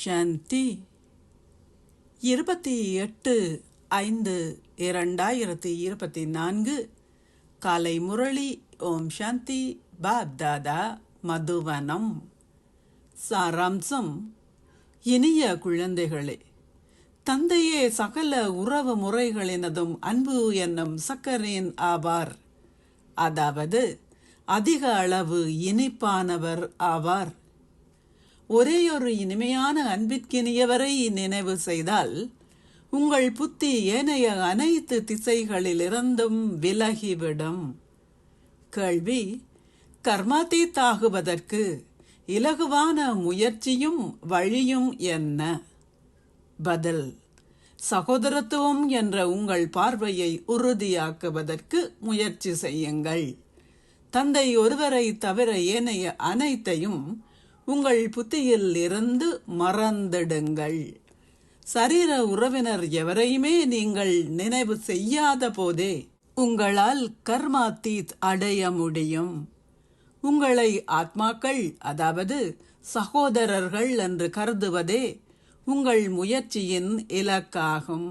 சாந்தி. 28/5/2024 காலை முரளி. ஓம் சாந்தி. பாப் தாதா, மதுவனம். சாராம்சம். இனிய குழந்தைகளே, தந்தையே சகல உறவு முறைகளினதும் அன்பு என்னும் சக்கரேன் ஆவார். அதாவது அதிக அளவு இனிப்பானவர் ஆவார். ஒரேயொரு இனிமையான அன்பிற்கினியவரை நினைவு செய்தால் உங்கள் புத்தி ஏனைய அனைத்து திசைகளிலிருந்தும் விலகிவிடும். கேள்வி: கர்மாத்தீத்தாகுவதற்கு இலகுவான முயற்சியும் வழியும் என்ன? பதில்: சகோதரத்துவம் என்ற உங்கள் பார்வையை உறுதியாக்குவதற்கு முயற்சி செய்யுங்கள். தந்தை ஒருவரை தவிர ஏனைய அனைத்தையும் உங்கள் புத்தியில் இருந்து மறந்திடுங்கள். சரீர உறவினர் எவரையுமே நீங்கள் நினைவு செய்யாத போதே உங்களால் கர்மாத்தீத் அடைய முடியும். உங்களை ஆத்மாக்கள், அதாவது சகோதரர்கள் என்று கருதுவதே உங்கள் முயற்சியின் இலக்காகும்.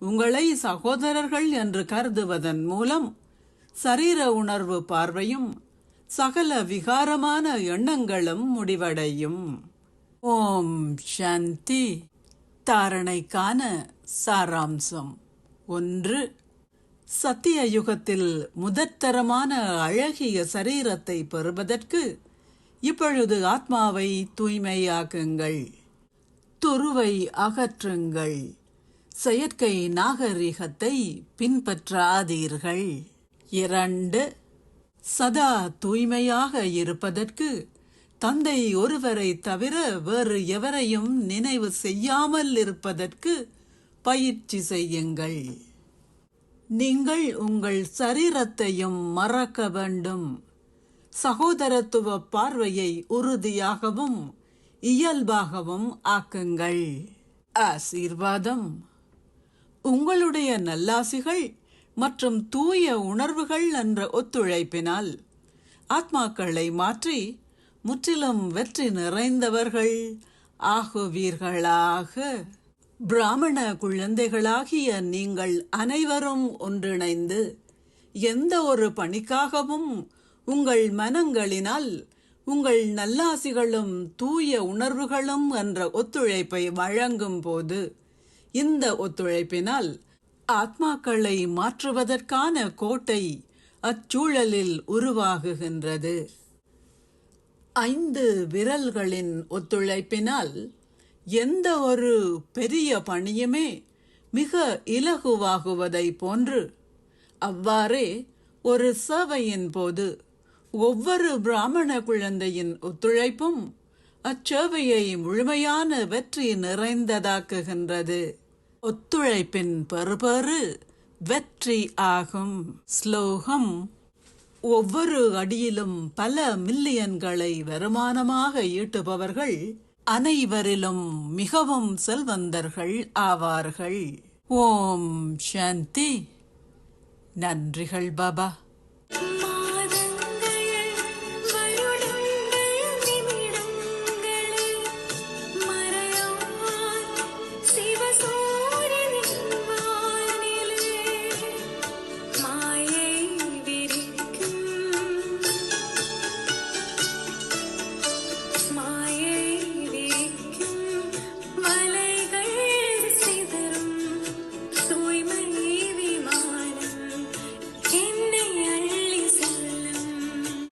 உங்களை சகோதரர்கள் என்று கருதுவதன் மூலம் சரீர உணர்வு பார்வையும் சகல விகாரமான எண்ணங்களும் முடிவடையும். ஓம் சாந்தி. தாரணைக்கான சாராம்சம். 1. சத்திய யுகத்தில் முதற்தரமான அழகிய சரீரத்தை பெறுவதற்கு இப்பொழுது ஆத்மாவை தூய்மையாக்குங்கள். துருவை அகற்றுங்கள். செயற்கை நாகரிகத்தை பின்பற்றாதீர்கள். 2. சதா தூய்மையாக இருப்பதற்கு தந்தை ஒருவரை தவிர வேறு எவரையும் நினைவு செய்யாமல் இருப்பதற்கு பயிற்சி செய்யுங்கள். நீங்கள் உங்கள் சரீரத்தையும் மறக்க வேண்டும். சகோதரத்துவ பார்வையை உறுதியாகவும் இயல்பாகவும் ஆக்குங்கள். ஆசீர்வாதம். உங்களுடைய நல்லாசிகள் மற்றும் தூய உணர்வுகள் என்ற ஒத்துழைப்பினால் ஆத்மாக்களை மாற்றி முற்றிலும் வெற்றி நிறைந்தவர்கள் ஆகுவீர்களாக. பிராமண குழந்தைகளாகிய நீங்கள் அனைவரும் ஒன்றிணைந்து எந்த ஒரு பணிக்காகவும் உங்கள் மனங்களினால் உங்கள் நல்லாசிகளும் தூய உணர்வுகளும் என்ற ஒத்துழைப்பை வழங்கும் போது இந்த ஒத்துழைப்பினால் ஆத்மாக்களை மாற்றுவதற்கான கோட்டை அச்சூழலில் உருவாகுகின்றது. 5 விரல்களின் ஒத்துழைப்பினால் எந்த ஒரு பெரிய பணியுமே மிக இலகுவாகுவதை போன்று, அவ்வாறே ஒரு சேவையின் போது ஒவ்வொரு பிராமண குழந்தையின் ஒத்துழைப்பும் அச்சேவையை முழுமையான வெற்றி நிறைந்ததாக்குகின்றது. ஒத்துழைப்பின் பெறுபேறு வெற்றி ஆகும். ஸ்லோகம். ஒவ்வொரு அடியிலும் பல மில்லியன்களை வருமானமாக ஈட்டுபவர்கள் அனைவரிலும் மிகவும் செல்வந்தர்கள் ஆவார்கள். ஓம் சாந்தி. நன்றிகள் பாபா.